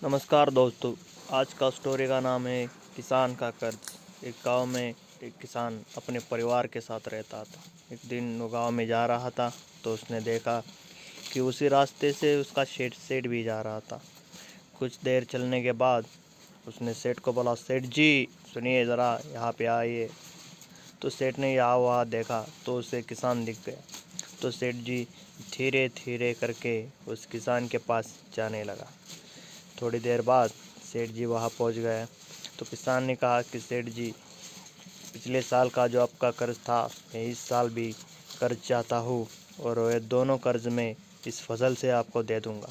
नमस्कार दोस्तों। आज का स्टोरी का नाम है किसान का कर्ज। एक गांव में एक किसान अपने परिवार के साथ रहता था। एक दिन वो गांव में जा रहा था तो उसने देखा कि उसी रास्ते से उसका सेठ भी जा रहा था। कुछ देर चलने के बाद उसने सेठ को बोला, सेठ जी सुनिए ज़रा, यहाँ पे आइए। तो सेठ ने यहाँ वहाँ देखा तो उसे किसान दिख गया। तो सेठ जी धीरे धीरे करके उस किसान के पास जाने लगा। थोड़ी देर बाद सेठ जी वहाँ पहुँच गए तो किसान ने कहा कि सेठ जी, पिछले साल का जो आपका कर्ज था मैं इस साल भी कर्ज चाहता हूँ, और ये दोनों कर्ज मैं इस फसल से आपको दे दूँगा।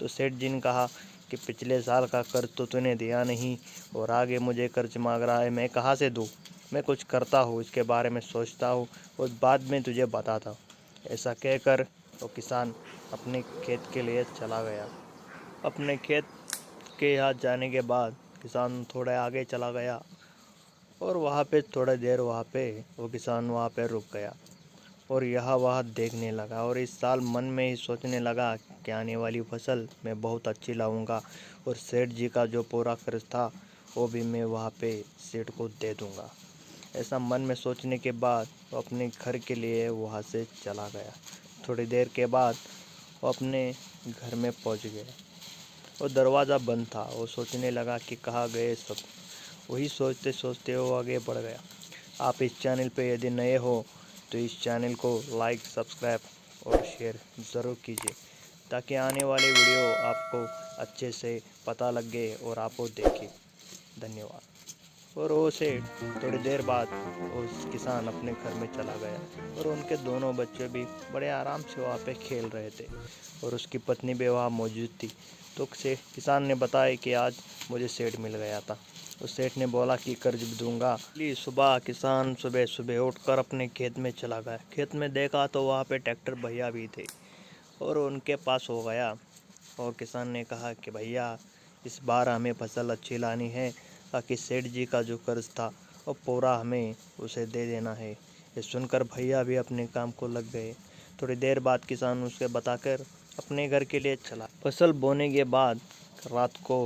तो सेठ जी ने कहा कि पिछले साल का कर्ज तो तूने दिया नहीं और आगे मुझे कर्ज मांग रहा है, मैं कहाँ से दूँ? मैं कुछ करता हूँ, इसके बारे में सोचता हूँ और बाद में तुझे बताता हूँ। ऐसा कहकर वो किसान अपने खेत के लिए चला गया। अपने खेत के यहाँ जाने के बाद किसान थोड़ा आगे चला गया और वहाँ पे थोड़ा देर वो किसान वहाँ पे रुक गया और यहाँ वहाँ देखने लगा। और इस साल मन में ही सोचने लगा कि आने वाली फसल मैं बहुत अच्छी लाऊंगा और सेठ जी का जो पूरा कर्ज था वो भी मैं वहाँ पे सेठ को दे दूंगा। ऐसा मन में सोचने के बाद वो अपने घर के लिए वहाँ से चला गया। थोड़ी देर के बाद वो अपने घर में पहुँच गया और दरवाज़ा बंद था। वो सोचने लगा कि कहाँ गए सब। वही सोचते सोचते वो आगे बढ़ गया। आप इस चैनल पे यदि नए हो तो इस चैनल को लाइक, सब्सक्राइब और शेयर ज़रूर कीजिए ताकि आने वाले वीडियो आपको अच्छे से पता लगे और आप वो देखें। धन्यवाद। और वो से थोड़ी देर बाद उस किसान अपने घर में चला गया और उनके दोनों बच्चे भी बड़े आराम से वहाँ पे खेल रहे थे और उसकी पत्नी भी वहाँ मौजूद थी। तो से किसान ने बताया कि आज मुझे सेठ मिल गया था। उस सेठ ने बोला कि कर्ज भी दूंगा। अगली सुबह किसान सुबह सुबह उठकर अपने खेत में चला गया। खेत में देखा तो वहाँ पे ट्रैक्टर भैया भी थे और उनके पास हो गया और किसान ने कहा कि भैया, इस बार हमें फसल अच्छी लानी है ताकि सेठ जी का जो कर्ज था वो पूरा हमें उसे दे देना है। ये सुनकर भैया भी अपने काम को लग गए। थोड़ी देर बाद किसान उसके बताकर अपने घर के लिए चला। फसल बोने के बाद रात को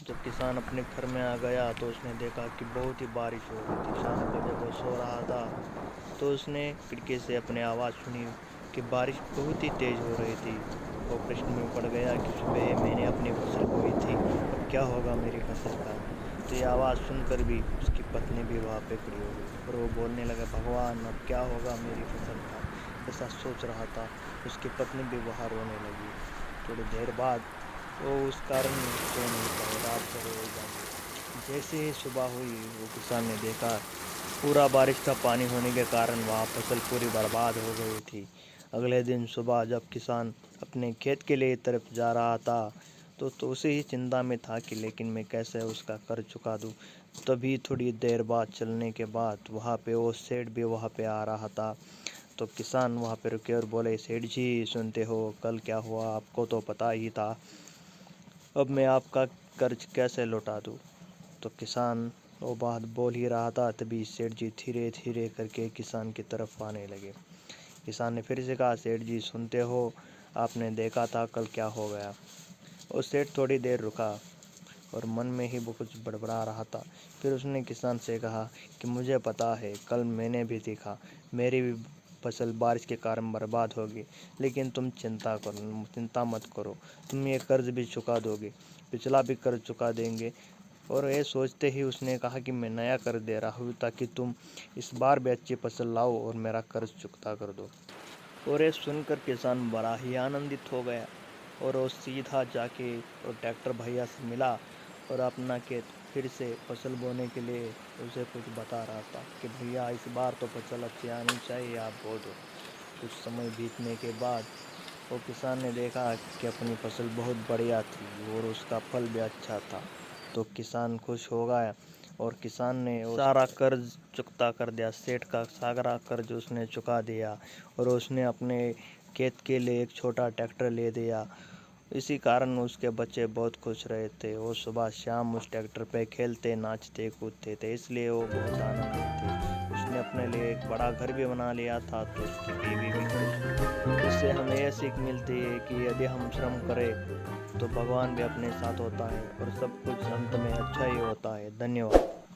जब किसान अपने घर में आ गया तो उसने देखा कि बहुत ही बारिश हो रही थी। शाम को जब वो सो रहा था तो उसने खिड़की से अपने आवाज़ सुनी कि बारिश बहुत ही तेज़ हो रही थी। वो प्रश्न में पड़ गया कि सुबह मैंने अपनी फसल बोई थी, अब क्या होगा मेरी फसल का। तो ये आवाज़ सुनकर भी उसकी पत्नी भी वहाँ पे खड़ी हो गई और वो बोलने लगा, भगवान अब क्या होगा मेरी फसल का। ऐसा सोच रहा था। उसकी पत्नी भी वहाँ रोने लगी। थोड़ी देर बाद वो उस कारण सो नहीं पाए, रात भर वो जागी। जैसे ही सुबह हुई वो किसान ने देखा पूरा बारिश का पानी होने के कारण वहाँ फसल पूरी बर्बाद हो गई थी। अगले दिन सुबह जब किसान अपने खेत के लिए तरफ जा रहा था तो उसे ही चिंता में था कि लेकिन मैं कैसे उसका कर्ज चुका दूँ। तभी थोड़ी देर बाद चलने के बाद वहाँ पे वो सेठ भी वहाँ पे आ रहा था। तो किसान वहाँ पे रुके और बोले, सेठ जी सुनते हो कल क्या हुआ, आपको तो पता ही था, अब मैं आपका कर्ज कैसे लौटा दूँ। तो किसान वो बात बोल ही रहा था तभी सेठ जी धीरे धीरे करके किसान की तरफ आने लगे। किसान ने फिर से कहा, सेठ जी सुनते हो, आपने देखा था कल क्या हो गया। और सेठ थोड़ी देर रुका और मन में ही वो कुछ बड़बड़ा रहा था। फिर उसने किसान से कहा कि मुझे पता है कल मैंने भी देखा, मेरी भी फसल बारिश के कारण बर्बाद होगी, लेकिन तुम चिंता मत करो, तुम ये कर्ज भी चुका दोगे, पिछला भी कर्ज चुका देंगे। और ये सोचते ही उसने कहा कि मैं नया कर्ज दे रहा हूँ ताकि तुम इस बार भी अच्छी फसल लाओ और मेरा कर्ज चुकता कर दो। और ये सुनकर किसान बड़ा ही आनंदित हो गया और वो सीधा जाके और ट्रैक्टर भैया से मिला और अपना खेत फिर से फसल बोने के लिए उसे कुछ बता रहा था कि भैया इस बार तो फसल अच्छी आनी चाहिए, आप बो दो। कुछ समय बीतने के बाद वो किसान ने देखा कि अपनी फसल बहुत बढ़िया थी और उसका फल भी अच्छा था। तो किसान खुश हो गया और किसान ने सारा कर्ज चुकता कर दिया। सेठ का सारा कर्ज उसने चुका दिया और उसने अपने खेत के लिए एक छोटा ट्रैक्टर ले दिया। इसी कारण उसके बच्चे बहुत खुश रहे थे। वो सुबह शाम उस ट्रैक्टर पे खेलते, नाचते, कूदते थे, इसलिए वो बहुत आनंदित थे। उसने अपने लिए एक बड़ा घर भी बना लिया था तो उसकी बीवी भी खुश थी। इससे हमें यह सीख मिलती है कि यदि हम श्रम करें तो भगवान भी अपने साथ होता है और सब कुछ अंत में अच्छा ही होता है। धन्यवाद।